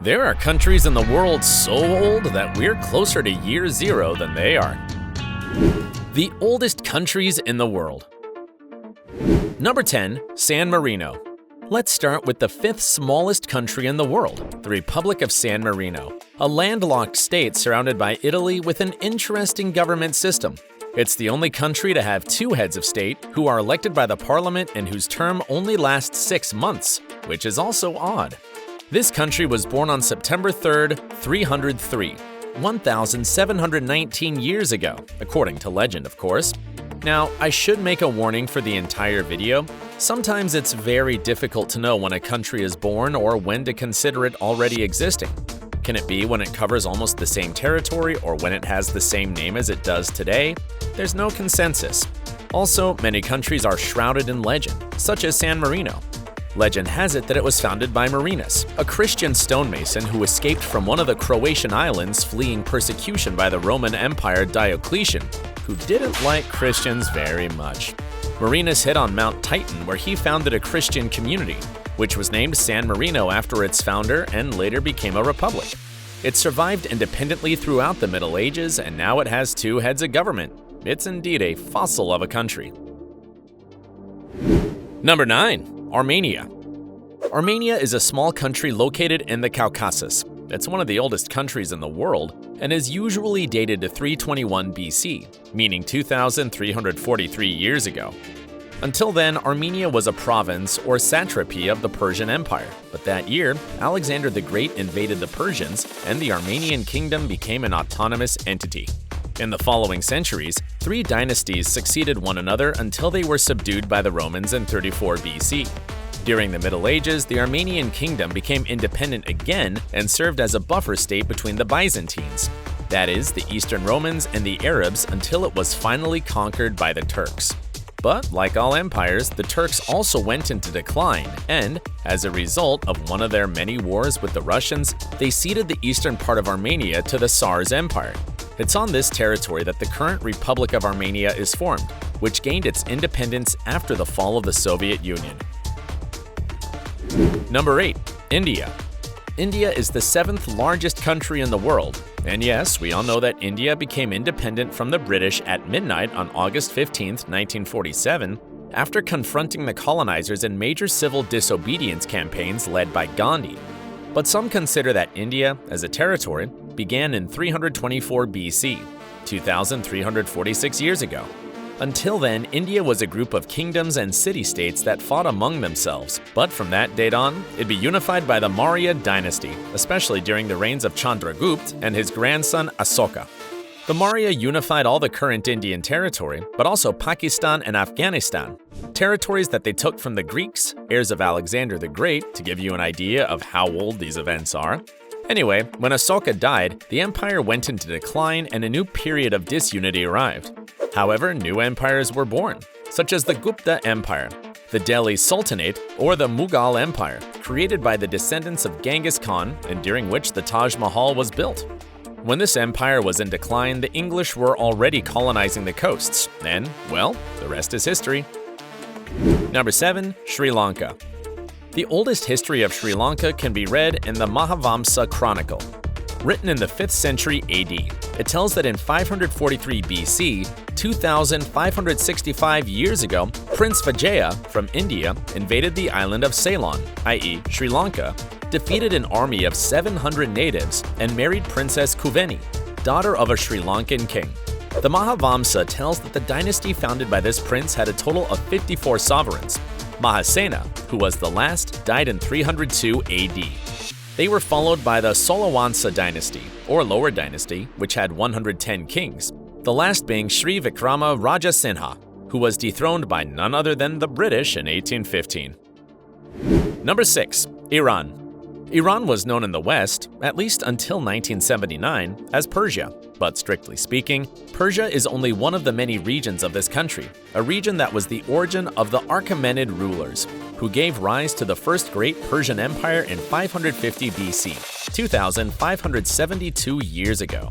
There are countries in the world so old that we're closer to year zero than they are. The oldest countries in the world. Number 10. San Marino. Let's start with the fifth smallest country in the world, the Republic of San Marino, a landlocked state surrounded by Italy with an interesting government system. It's the only country to have two heads of state who are elected by the parliament and whose term only lasts 6 months, which is also odd. This country was born on September 3rd, 303, 1,719 years ago, according to legend, of course. Now, I should make a warning for the entire video. Sometimes it's very difficult to know when a country is born or when to consider it already existing. Can it be when it covers almost the same territory or when it has the same name as it does today? There's no consensus. Also, many countries are shrouded in legend, such as San Marino. Legend has it that it was founded by Marinus, a Christian stonemason who escaped from one of the Croatian islands fleeing persecution by the Roman Empire Diocletian, who didn't like Christians very much. Marinus hid on Mount Titan where he founded a Christian community, which was named San Marino after its founder and later became a republic. It survived independently throughout the Middle Ages and now it has two heads of government. It's indeed a fossil of a country. Number 9. Armenia. Armenia is a small country located in the Caucasus. It's one of the oldest countries in the world and is usually dated to 321 BC, meaning 2,343 years ago. Until then, Armenia was a province or satrapy of the Persian Empire, but that year, Alexander the Great invaded the Persians and the Armenian kingdom became an autonomous entity. In the following centuries, 3 dynasties succeeded one another until they were subdued by the Romans in 34 BC. During the Middle Ages, the Armenian kingdom became independent again and served as a buffer state between the Byzantines, that is, the Eastern Romans and the Arabs, until it was finally conquered by the Turks. But, like all empires, the Turks also went into decline and, as a result of one of their many wars with the Russians, they ceded the eastern part of Armenia to the Tsar's empire. It's on this territory that the current Republic of Armenia is formed, which gained its independence after the fall of the Soviet Union. Number 8. India. India is the 7th largest country in the world, and yes, we all know that India became independent from the British at midnight on August 15, 1947, after confronting the colonizers in major civil disobedience campaigns led by Gandhi. But some consider that India, as a territory, began in 324 BC, 2,346 years ago. Until then, India was a group of kingdoms and city-states that fought among themselves, but from that date on, it'd be unified by the Maurya dynasty, especially during the reigns of Chandragupta and his grandson Asoka. The Maurya unified all the current Indian territory, but also Pakistan and Afghanistan, territories that they took from the Greeks, heirs of Alexander the Great, to give you an idea of how old these events are. Anyway, when Asoka died, the empire went into decline and a new period of disunity arrived. However, new empires were born, such as the Gupta Empire, the Delhi Sultanate, or the Mughal Empire, created by the descendants of Genghis Khan and during which the Taj Mahal was built. When this empire was in decline, the English were already colonizing the coasts, and, well, the rest is history. Number 7. Sri Lanka. The oldest history of Sri Lanka can be read in the Mahavamsa Chronicle. Written in the 5th century AD, it tells that in 543 BC, 2,565 years ago, Prince Vijaya from India invaded the island of Ceylon, i.e. Sri Lanka, defeated an army of 700 natives, and married Princess Kuveni, daughter of a Sri Lankan king. The Mahavamsa tells that the dynasty founded by this prince had a total of 54 sovereigns. Mahasena, who was the last, died in 302 AD. They were followed by the Solawansa dynasty, or lower dynasty, which had 110 kings, the last being Sri Vikrama Rajasinha, who was dethroned by none other than the British in 1815. Number 6. Iran. Iran was known in the West, at least until 1979, as Persia. But strictly speaking, Persia is only one of the many regions of this country, a region that was the origin of the Achaemenid rulers, who gave rise to the first great Persian Empire in 550 BC, 2,572 years ago.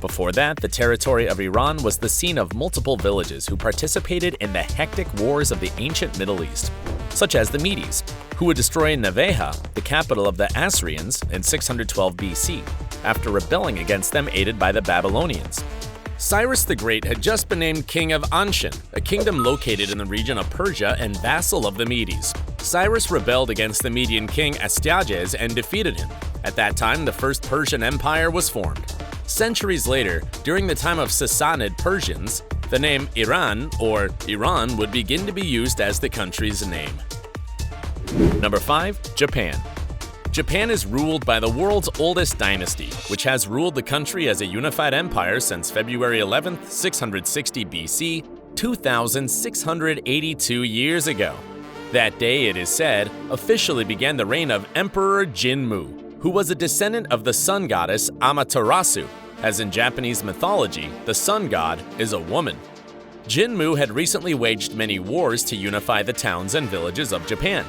Before that, the territory of Iran was the scene of multiple villages who participated in the hectic wars of the ancient Middle East, such as the Medes, who would destroy Nineveh, the capital of the Assyrians, in 612 BC, after rebelling against them aided by the Babylonians. Cyrus the Great had just been named king of Anshan, a kingdom located in the region of Persia and vassal of the Medes. Cyrus rebelled against the Median king Astyages and defeated him. At that time, the first Persian Empire was formed. Centuries later, during the time of Sassanid Persians, the name Iran or Iran would begin to be used as the country's name. Number 5. Japan. Japan is ruled by the world's oldest dynasty, which has ruled the country as a unified empire since February 11, 660 BC, 2,682 years ago. That day, it is said, officially began the reign of Emperor Jinmu, who was a descendant of the sun goddess Amaterasu, as in Japanese mythology, the sun god is a woman. Jinmu had recently waged many wars to unify the towns and villages of Japan.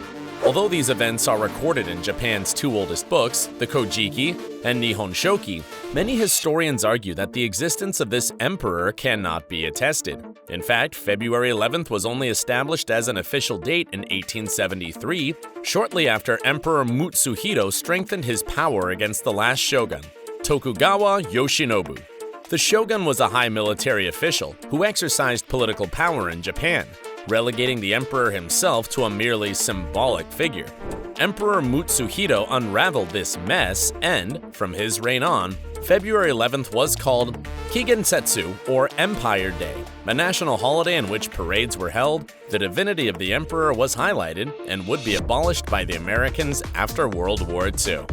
Although these events are recorded in Japan's two oldest books, the Kojiki and Nihon Shoki, many historians argue that the existence of this emperor cannot be attested. In fact, February 11th was only established as an official date in 1873, shortly after Emperor Mutsuhito strengthened his power against the last shogun, Tokugawa Yoshinobu. The shogun was a high military official who exercised political power in Japan, relegating the emperor himself to a merely symbolic figure. Emperor Mutsuhito unraveled this mess and, from his reign on, February 11th was called Kigensetsu, or Empire Day, a national holiday in which parades were held, the divinity of the emperor was highlighted, and would be abolished by the Americans after World War II.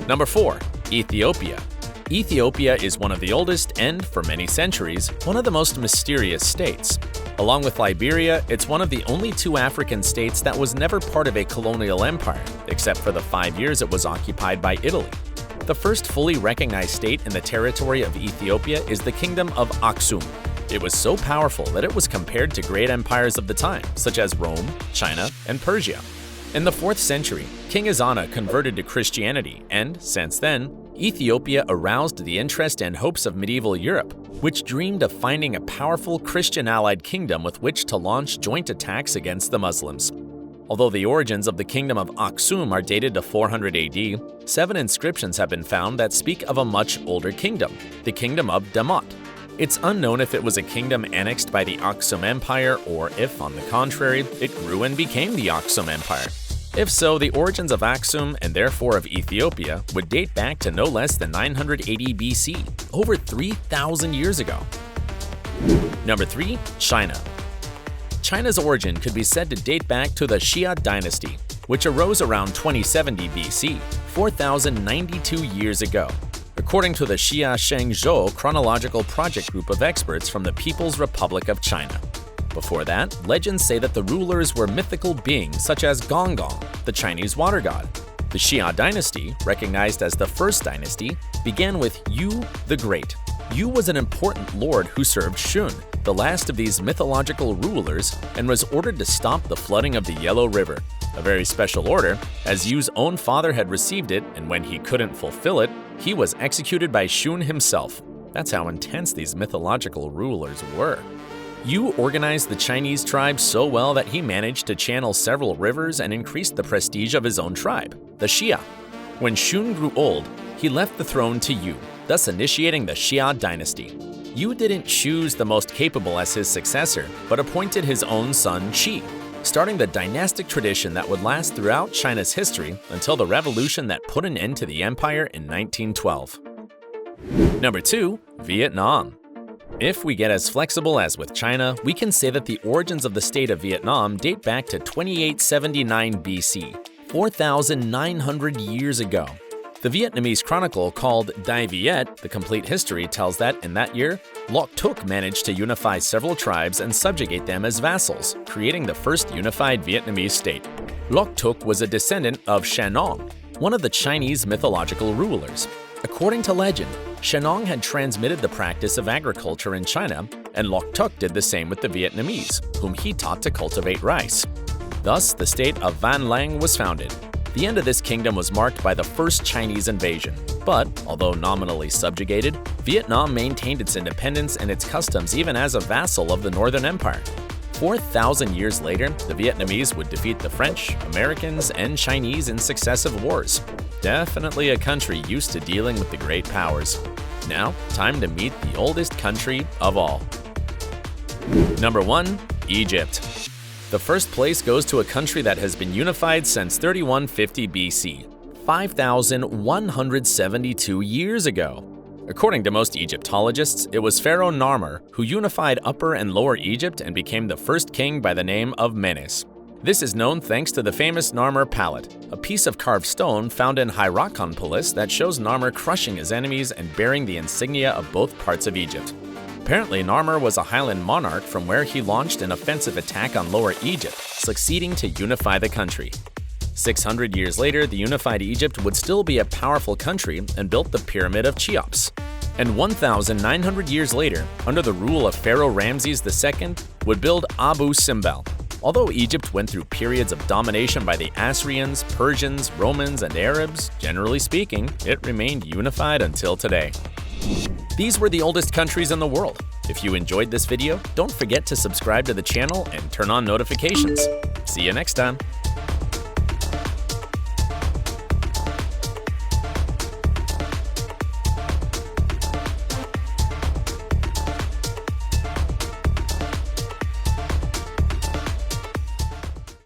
Number 4. Ethiopia. Ethiopia is one of the oldest and, for many centuries, one of the most mysterious states. Along with Liberia, it's one of the only two African states that was never part of a colonial empire, except for the 5 years it was occupied by Italy. The first fully recognized state in the territory of Ethiopia is the Kingdom of Aksum. It was so powerful that it was compared to great empires of the time, such as Rome, China, and Persia. In the 4th century, King Ezana converted to Christianity, and, since then, Ethiopia aroused the interest and hopes of medieval Europe, which dreamed of finding a powerful Christian-allied kingdom with which to launch joint attacks against the Muslims. Although the origins of the Kingdom of Aksum are dated to 400 AD, 7 inscriptions have been found that speak of a much older kingdom, the Kingdom of Damat. It's unknown if it was a kingdom annexed by the Aksum Empire or if, on the contrary, it grew and became the Aksum Empire. If so, the origins of Aksum, and therefore of Ethiopia, would date back to no less than 980 BC, over 3,000 years ago. Number 3. China. China's origin could be said to date back to the Xia dynasty, which arose around 2070 BC, 4,092 years ago. According to the Xia Shengzhou Chronological Project group of experts from the People's Republic of China. Before that, legends say that the rulers were mythical beings such as Gonggong, the Chinese water god. The Xia dynasty, recognized as the first dynasty, began with Yu the Great. Yu was an important lord who served Shun, the last of these mythological rulers, and was ordered to stop the flooding of the Yellow River. A very special order, as Yu's own father had received it, and when he couldn't fulfill it, he was executed by Shun himself. That's how intense these mythological rulers were. Yu organized the Chinese tribe so well that he managed to channel several rivers and increased the prestige of his own tribe, the Xia. When Shun grew old, he left the throne to Yu, thus initiating the Xia dynasty. Yu didn't choose the most capable as his successor, but appointed his own son Qi, starting the dynastic tradition that would last throughout China's history until the revolution that put an end to the empire in 1912. Number 2. Vietnam. If we get as flexible as with China, we can say that the origins of the state of Vietnam date back to 2879 BC, 4,900 years ago. The Vietnamese chronicle called Dai Viet, the complete history, tells that in that year, Loc Tuc managed to unify several tribes and subjugate them as vassals, creating the first unified Vietnamese state. Loc Tuc was a descendant of Shanong, one of the Chinese mythological rulers. According to legend, Shanong had transmitted the practice of agriculture in China, and Loc Tuc did the same with the Vietnamese, whom he taught to cultivate rice. Thus, the state of Van Lang was founded. The end of this kingdom was marked by the first Chinese invasion, but, although nominally subjugated, Vietnam maintained its independence and its customs even as a vassal of the Northern Empire. 4,000 years later, the Vietnamese would defeat the French, Americans, and Chinese in successive wars. Definitely a country used to dealing with the great powers. Now, time to meet the oldest country of all. Number 1. Egypt. The first place goes to a country that has been unified since 3150 BC, 5,172 years ago. According to most Egyptologists, it was Pharaoh Narmer who unified Upper and Lower Egypt and became the first king by the name of Menes. This is known thanks to the famous Narmer palette, a piece of carved stone found in Hierakonpolis that shows Narmer crushing his enemies and bearing the insignia of both parts of Egypt. Apparently, Narmer was a highland monarch from where he launched an offensive attack on Lower Egypt, succeeding to unify the country. 600 years later, the unified Egypt would still be a powerful country and built the Pyramid of Cheops. And 1,900 years later, under the rule of Pharaoh Ramses II, would build Abu Simbel. Although Egypt went through periods of domination by the Assyrians, Persians, Romans, and Arabs, generally speaking, it remained unified until today. These were the oldest countries in the world. If you enjoyed this video, don't forget to subscribe to the channel and turn on notifications. See you next time.